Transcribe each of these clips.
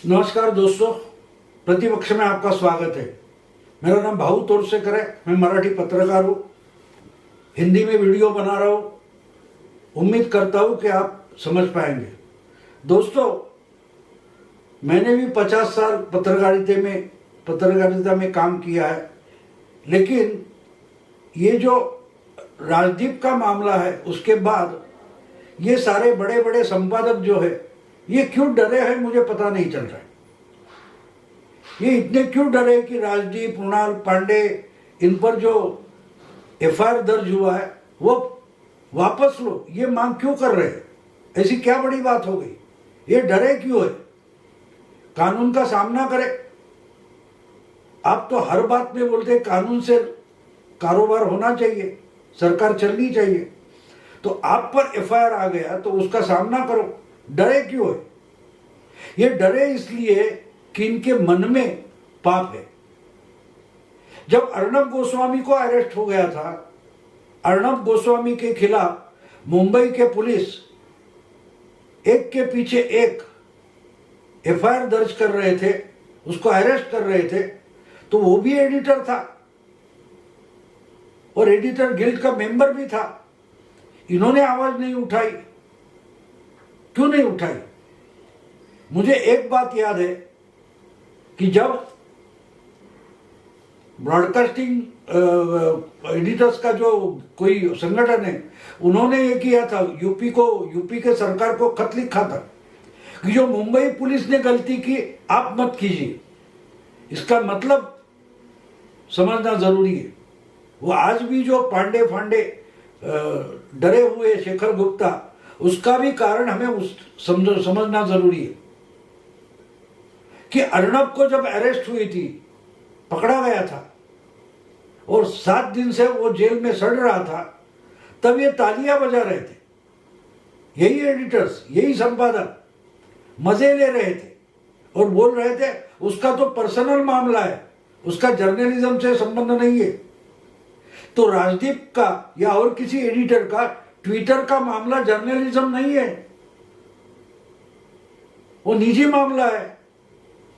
नमस्कार दोस्तों, प्रतिपक्ष में आपका स्वागत है। मेरा नाम भाऊ तोरसेकर है। मैं मराठी पत्रकार हूँ, हिंदी में वीडियो बना रहा हूँ। उम्मीद करता हूँ कि आप समझ पाएंगे। दोस्तों, मैंने भी 50 साल पत्रकारिता में काम किया है, लेकिन ये जो राजदीप का मामला है उसके बाद ये सारे बड़े बड़े संपादक जो है ये क्यों डरे हैं मुझे पता नहीं चल रहा है। ये इतने क्यों डरे कि राजदीप, मृणाल पांडे, इन पर जो एफआईआर दर्ज हुआ है वो वापस लो, ये मांग क्यों कर रहे हैं? ऐसी क्या बड़ी बात हो गई? ये डरे क्यों है? कानून का सामना करे। आप तो हर बात में बोलते हैं कानून से कारोबार होना चाहिए, सरकार चलनी चाहिए। तो आप पर एफआईआर आ गया तो उसका सामना करो। डरे क्यों है? ये डरे इसलिए कि इनके मन में पाप है। जब अर्णब गोस्वामी को अरेस्ट हो गया था, अर्णब गोस्वामी के खिलाफ मुंबई के पुलिस एक के पीछे एक एफआईआर दर्ज कर रहे थे, उसको अरेस्ट कर रहे थे, तो वो भी एडिटर था और एडिटर गिल्ड का मेंबर भी था। इन्होंने आवाज नहीं उठाई। क्यों नहीं उठाई? मुझे एक बात याद है कि जब ब्रॉडकास्टिंग एडिटर्स का जो कोई संगठन है, उन्होंने ये किया था, यूपी के सरकार को खत लिखा था कि जो मुंबई पुलिस ने गलती की आप मत कीजिए। इसका मतलब समझना जरूरी है। वो आज भी जो पांडे फांडे डरे हुए शेखर गुप्ता, उसका भी कारण हमें समझना जरूरी है कि अर्णब को जब अरेस्ट हुई थी, पकड़ा गया था और 7 दिन से वो जेल में सड़ रहा था, तब ये तालियां बजा रहे थे। यही एडिटर्स, यही संपादक मजे ले रहे थे और बोल रहे थे उसका तो पर्सनल मामला है, उसका जर्नलिज्म से संबंध नहीं है। तो राजदीप का या और किसी एडिटर का ट्विटर का मामला जर्नलिज्म नहीं है, वो निजी मामला है।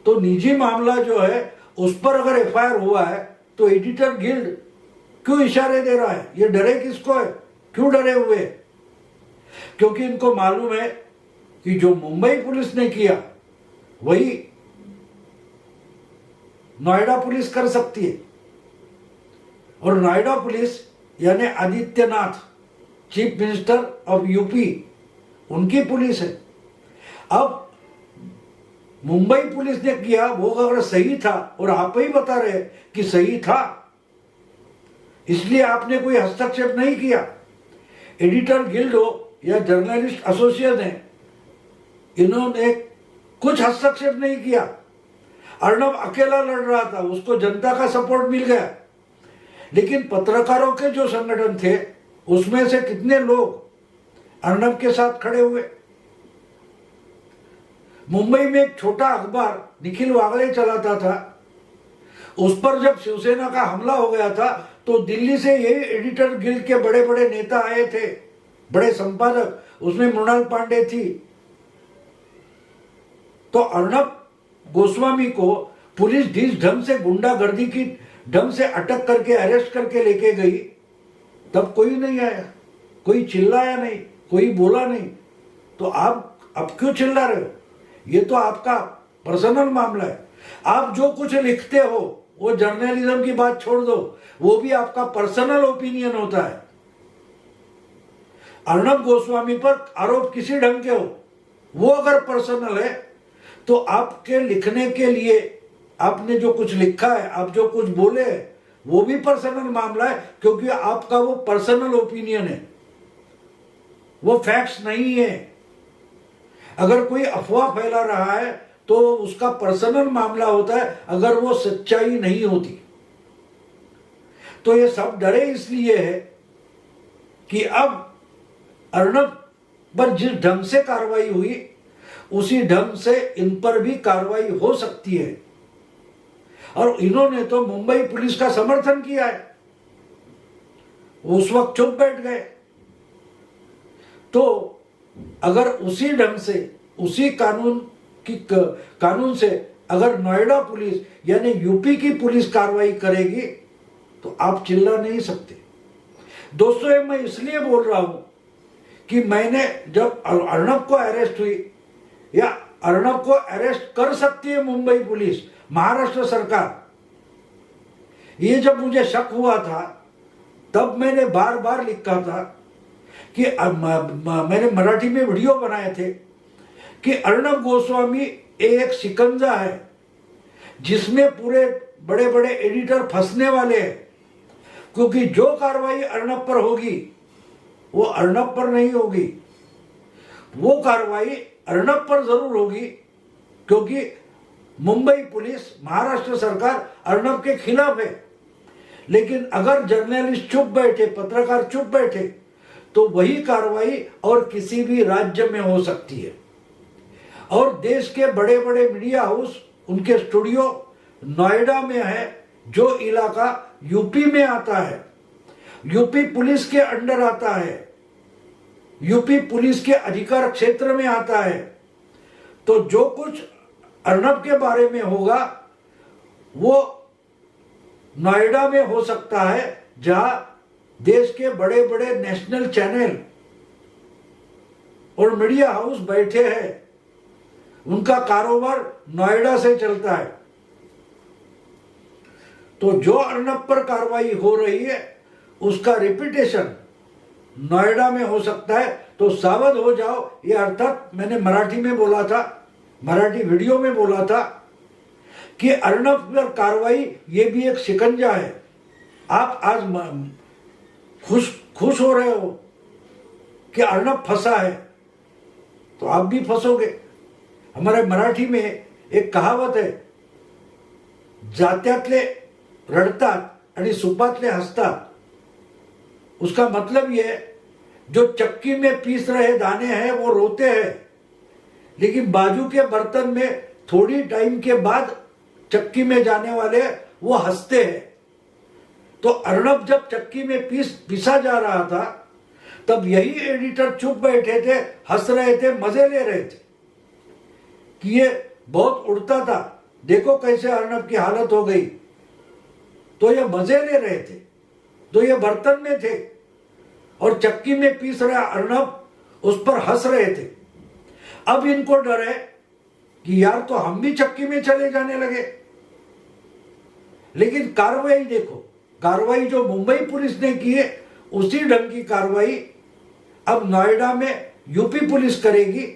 तो निजी मामला जो है उस पर अगर एफआईआर हुआ है तो एडिटर गिल्ड क्यों इशारे दे रहा है? ये डरे किसको है? क्यों डरे हुए? क्योंकि इनको मालूम है कि जो मुंबई पुलिस ने किया वही नोएडा पुलिस कर सकती है। और नोएडा पुलिस यानी Adityanath, chief minister of UP, उनकी पुलिस है। अब मुंबई पुलिस ने किया वो अगर सही था, और आप ही बता रहे कि सही था, इसलिए आपने कोई हस्तक्षेप नहीं किया। एडिटर गिल्ड हो या जर्नलिस्ट एसोसिएशन है, इन्होंने कुछ हस्तक्षेप नहीं किया। अर्णब अकेला लड़ रहा था, उसको जनता का सपोर्ट मिल गया। लेकिन पत्रकारों के जो संगठन थे उसमें से कितने लोग अर्णब के साथ खड़े हुए? मुंबई में एक छोटा अखबार निखिल वागले चलाता था, उस पर जब शिवसेना का हमला हो गया था तो दिल्ली से ये एडिटर गिल्ड के बड़े बड़े नेता आए थे, बड़े संपादक, उसमें मृणाल पांडे थी। तो अर्णब गोस्वामी को पुलिस जिस ढंग से गुंडागर्दी की ढंग से अटक करके अरेस्ट करके लेके गई, तब कोई नहीं आया, कोई चिल्लाया नहीं, कोई बोला नहीं। तो आप अब क्यों चिल्ला रहे हो? ये तो आपका पर्सनल मामला है। आप जो कुछ लिखते हो वो जर्नलिज्म की बात छोड़ दो, वो भी आपका पर्सनल ओपिनियन होता है। अर्णब गोस्वामी पर आरोप किसी ढंग के हो, वो अगर पर्सनल है तो आपके लिखने के लिए आपने जो कुछ लिखा है, आप जो कुछ बोले हैं, वो भी पर्सनल मामला है, क्योंकि आपका वो पर्सनल ओपिनियन है, वो फैक्ट्स नहीं है। अगर कोई अफवाह फैला रहा है तो उसका पर्सनल मामला होता है, अगर वो सच्चाई नहीं होती। तो ये सब डरे इसलिए है कि अब अर्णब पर जिस ढंग से कार्रवाई हुई उसी ढंग से इन पर भी कार्रवाई हो सकती है। और इन्होंने तो मुंबई पुलिस का समर्थन किया है, उस वक्त चुप बैठ गए। तो अगर उसी ढंग से, उसी कानून की कानून से अगर नोएडा पुलिस यानी यूपी की पुलिस कार्रवाई करेगी तो आप चिल्ला नहीं सकते। दोस्तों, ये मैं इसलिए बोल रहा हूं कि मैंने जब अर्नब को अरेस्ट हुई या अर्नब को अरेस्ट कर सकती है मुंबई पुलिस, महाराष्ट्र सरकार, ये जब मुझे शक हुआ था तब मैंने बार बार लिखा था कि मैंने मराठी में वीडियो बनाए थे कि अर्नब गोस्वामी एक शिकंजा है जिसमें पूरे बड़े बड़े एडिटर फंसने वाले हैं, क्योंकि जो कार्रवाई अर्नब पर होगी वो अर्नब पर नहीं होगी, वो कार्रवाई अर्नब पर जरूर होगी, क्योंकि मुंबई पुलिस, महाराष्ट्र सरकार अर्नब के खिलाफ है। लेकिन अगर जर्नलिस्ट चुप बैठे, पत्रकार चुप बैठे, तो वही कार्रवाई और किसी भी राज्य में हो सकती है। और देश के बड़े बड़े मीडिया हाउस, उनके स्टूडियो नोएडा में है, जो इलाका यूपी में आता है, यूपी पुलिस के अंडर आता है, यूपी पुलिस के अधिकार क्षेत्र में आता है। तो जो कुछ अर्नब के बारे में होगा वो नोएडा में हो सकता है, जहां देश के बड़े बड़े नेशनल चैनल और मीडिया हाउस बैठे हैं, उनका कारोबार नोएडा से चलता है। तो जो अर्नब पर कार्रवाई हो रही है उसका रिपीटेशन नोएडा में हो सकता है। तो सावध हो जाओ। ये अर्थात मैंने मराठी में बोला था, मराठी वीडियो में बोला था कि अर्नब पर कार्रवाई ये भी एक शिकंजा है। आप आज खुश हो रहे हो कि अर्नब फंसा है, तो आप भी फंसोगे। हमारे मराठी में एक कहावत है, जात्यातले रडतात आणि सुपातले हसतात। उसका मतलब ये, जो चक्की में पीस रहे दाने हैं वो रोते हैं, लेकिन बाजू के बर्तन में थोड़ी टाइम के बाद चक्की में जाने वाले वो हंसते हैं। तो अर्नब जब चक्की में पीसा जा रहा था तब यही एडिटर चुप बैठे थे, हंस रहे थे, मजे ले रहे थे कि ये बहुत उड़ता था, देखो कैसे अर्नब की हालत हो गई। तो ये मजे ले रहे थे, तो ये बर्तन में थे और चक्की में पीस रहा अर्नब उस पर हंस रहे थे। अब इनको डर है कि यार तो हम भी चक्की में चले जाने लगे। लेकिन कार्रवाई देखो, कार्रवाई जो मुंबई पुलिस ने की है उसी ढंग की कार्रवाई अब नोएडा में यूपी पुलिस करेगी,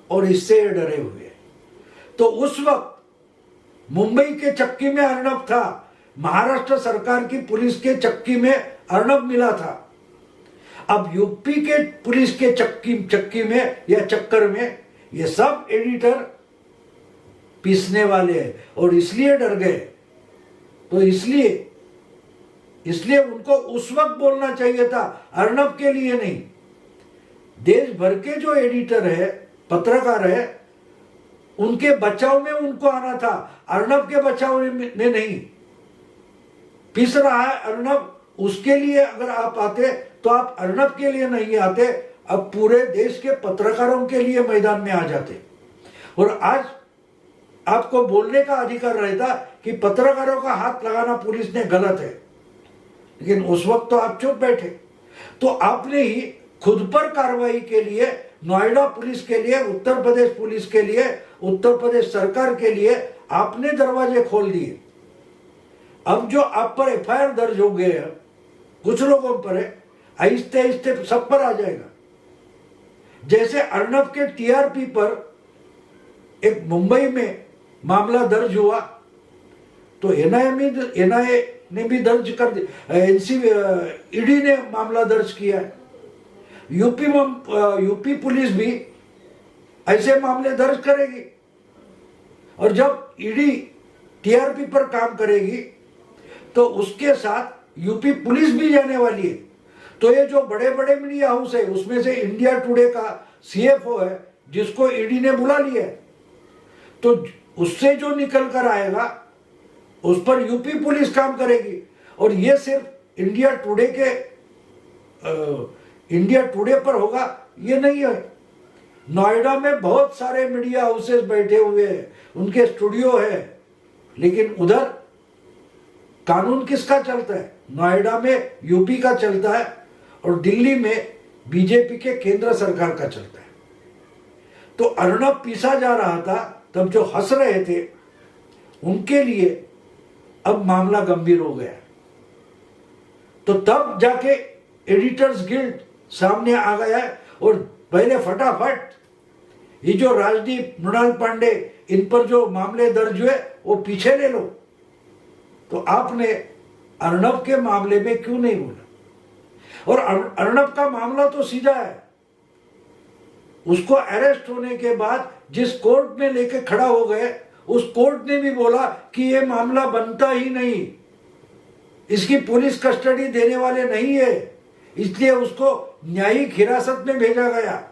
और इससे ये डरे हुए हैं। तो उस वक्त मुंबई के चक्की में अर्नब था, महाराष्ट्र सरकार की पुलिस के चक्की में अर्नब मिला था। अब यूपी के पुलिस के चक्की में या चक्कर में ये सब एडिटर पीसने वाले हैं, और इसलिए डर गए। तो इसलिए उनको उस वक्त बोलना चाहिए था, अर्नब के लिए नहीं। देश भर के जो एडिटर है, पत्रकार है, उनके बचाव में उनको आना था, अर्नब के बचाव में नहीं। पीस रहा है अर्नब, उसके लिए अगर आप आते तो आप अर्नब के लिए नहीं आते, अब पूरे देश के पत्रकारों के लिए मैदान में आ जाते। और आज आपको बोलने का अधिकार रहता कि पत्रकारों का हाथ लगाना पुलिस ने गलत है, लेकिन उस वक्त तो आप चुप बैठे। तो आपने ही खुद पर कार्रवाई के लिए, नोएडा पुलिस के लिए, उत्तर प्रदेश पुलिस के लिए, उत्तर प्रदेश सरकार के लिए आपने दरवाजे खोल दिए। अब जो आप पर एफआईआर दर्ज हो गए हैं, कुछ लोगों पर है, आहिस्ते आहिस्ते सब पर आ जाएगा। जैसे अर्नब के टीआरपी पर एक मुंबई में मामला दर्ज हुआ, तो एनआईए ने भी दर्ज कर दिया, ईडी ने मामला दर्ज किया है। यूपी पुलिस भी ऐसे मामले दर्ज करेगी, और जब ईडी टीआरपी पर काम करेगी तो उसके साथ यूपी पुलिस भी जाने वाली है। तो ये जो बड़े बड़े मीडिया हाउस है, उसमें से इंडिया टुडे का सीएफओ है जिसको ईडी ने बुला लिया है, तो उससे जो निकल कर आएगा उस पर यूपी पुलिस काम करेगी। और ये सिर्फ इंडिया टुडे पर होगा ये नहीं है, नोएडा में बहुत सारे मीडिया हाउसेस बैठे हुए हैं, उनके स्टूडियो है, लेकिन उधर कानून किसका चलता है? नोएडा में यूपी का चलता है और दिल्ली में बीजेपी के केंद्र सरकार का चलता है। तो अर्नब पीसा जा रहा था, तब जो हंस रहे थे उनके लिए अब मामला गंभीर हो गया। तो तब जाके एडिटर्स गिल्ड सामने आ गया है और पहले फटाफट ये जो राजदीप, मृणाल पांडे, इन पर जो मामले दर्ज हुए वो पीछे ले लो। तो आपने अर्नब के मामले में क्यों नहीं बोला? और अर्नब का मामला तो सीधा है, उसको अरेस्ट होने के बाद जिस कोर्ट में लेके खड़ा हो गए, उस कोर्ट ने भी बोला कि ये मामला बनता ही नहीं, इसकी पुलिस कस्टडी देने वाले नहीं है, इसलिए उसको न्यायिक हिरासत में भेजा गया।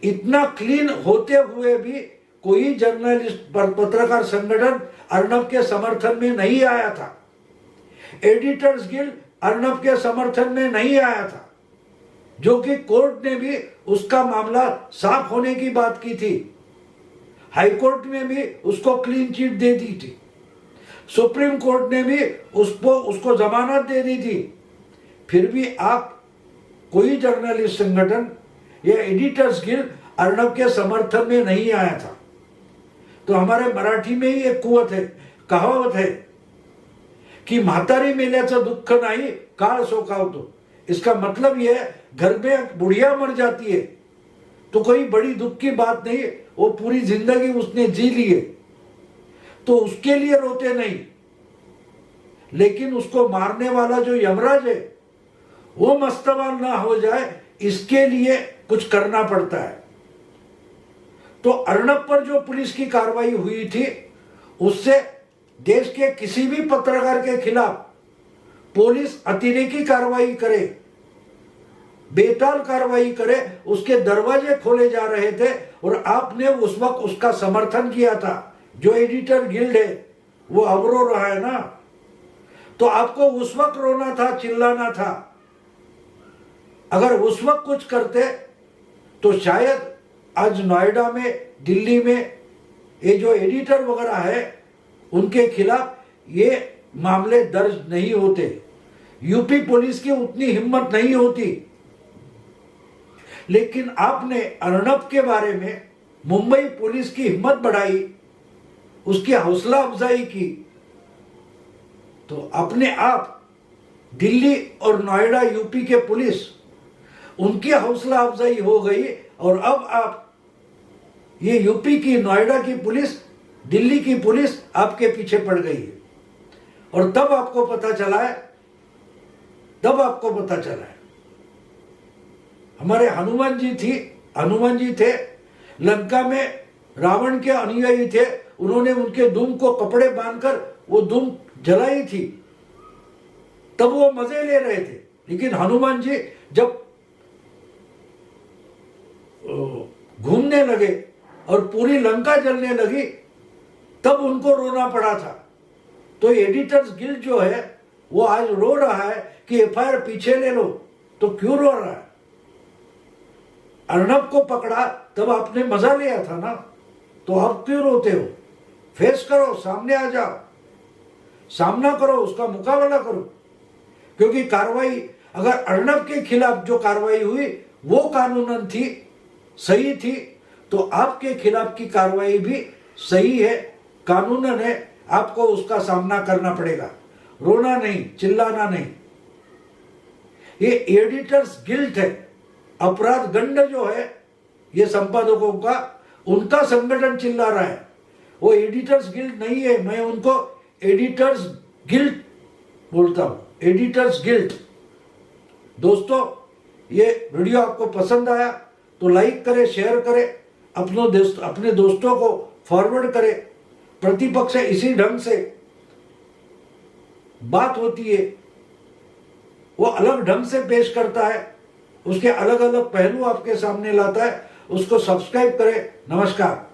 इतना क्लीन होते हुए भी कोई जर्नलिस्ट, पत्रकार संगठन अर्नब के समर्थन में नहीं आया था। एडिटर्स गिल्ड अर्नब के समर्थन में नहीं आया था, जो कि कोर्ट ने भी उसका मामला साफ होने की बात की थी। हाई कोर्ट में भी उसको क्लीन चिट दे दी थी, सुप्रीम कोर्ट ने भी उसको जमानत दे दी थी। फिर भी आप, कोई जर्नलिस्ट संगठन या एडिटर्स गिल्ड अर्नब के समर्थन में नहीं आया था। तो हमारे मराठी में ही एक कुवत है, कहावत है कि म्हातारी मेल्याचं दुःख नाही काळ सोकावतो। इसका मतलब यह है, घर में बुढ़िया मर जाती है तो कोई बड़ी दुख की बात नहीं, वो पूरी जिंदगी उसने जी ली है तो उसके लिए रोते नहीं, लेकिन उसको मारने वाला जो यमराज है वो मस्तवाल ना हो जाए, इसके लिए कुछ करना पड़ता है। तो अर्नब पर जो पुलिस की कार्रवाई हुई थी, उससे देश के किसी भी पत्रकार के खिलाफ पुलिस अतिरेकी कार्रवाई करे, बेताल कार्रवाई करे, उसके दरवाजे खोले जा रहे थे। और आपने उस वक्त उसका समर्थन किया था। जो एडिटर गिल्ड है वो अब रो रहा है ना, तो आपको उस वक्त रोना था, चिल्लाना था। अगर उस वक्त कुछ करते तो शायद आज नोएडा में, दिल्ली में ये जो एडिटर वगैरह है उनके खिलाफ ये मामले दर्ज नहीं होते, यूपी पुलिस की उतनी हिम्मत नहीं होती। लेकिन आपने अर्नब के बारे में मुंबई पुलिस की हिम्मत बढ़ाई, उसकी हौसला अफजाई की, तो अपने आप दिल्ली और नोएडा यूपी के पुलिस, उनकी हौसला अफजाई हो गई। और अब आप, ये यूपी की, नोएडा की पुलिस, दिल्ली की पुलिस आपके पीछे पड़ गई है। और तब आपको पता चला है, हमारे हनुमान जी थे लंका में, रावण के अनुयायी थे, उन्होंने उनके दुम को कपड़े बांधकर वो दुम जलाई थी, तब वो मजे ले रहे थे। लेकिन हनुमान जी जब घूमने लगे और पूरी लंका जलने लगी, तब उनको रोना पड़ा था। तो एडिटर्स गिल्ड जो है वो आज रो रहा है कि एफआईआर पीछे ले लो। तो क्यों रो रहा है? अर्नब को पकड़ा तब आपने मजा लिया था ना, तो अब क्यों रोते हो? फेस करो, सामने आ जाओ, सामना करो, उसका मुकाबला करो। क्योंकि कार्रवाई, अगर अर्नब के खिलाफ जो कार्रवाई हुई वो कानूनन थी, सही थी, तो आपके खिलाफ की कार्रवाई भी सही है, कानूनन है, आपको उसका सामना करना पड़ेगा। रोना नहीं, चिल्लाना नहीं। ये एडिटर्स गिल्ड है, अपराध गंड जो है ये संपादकों का, उनका संगठन चिल्ला रहा है, वो एडिटर्स गिल्ड नहीं है। मैं उनको एडिटर्स गिल्ड बोलता हूं, एडिटर्स गिल्ड। दोस्तों, ये वीडियो आपको पसंद आया तो लाइक करें, शेयर करें, अपने दोस्तों को फॉरवर्ड करें। प्रतिपक्ष इसी ढंग से बात होती है, वो अलग ढंग से पेश करता है, उसके अलग अलग पहलू आपके सामने लाता है। उसको सब्सक्राइब करें। नमस्कार।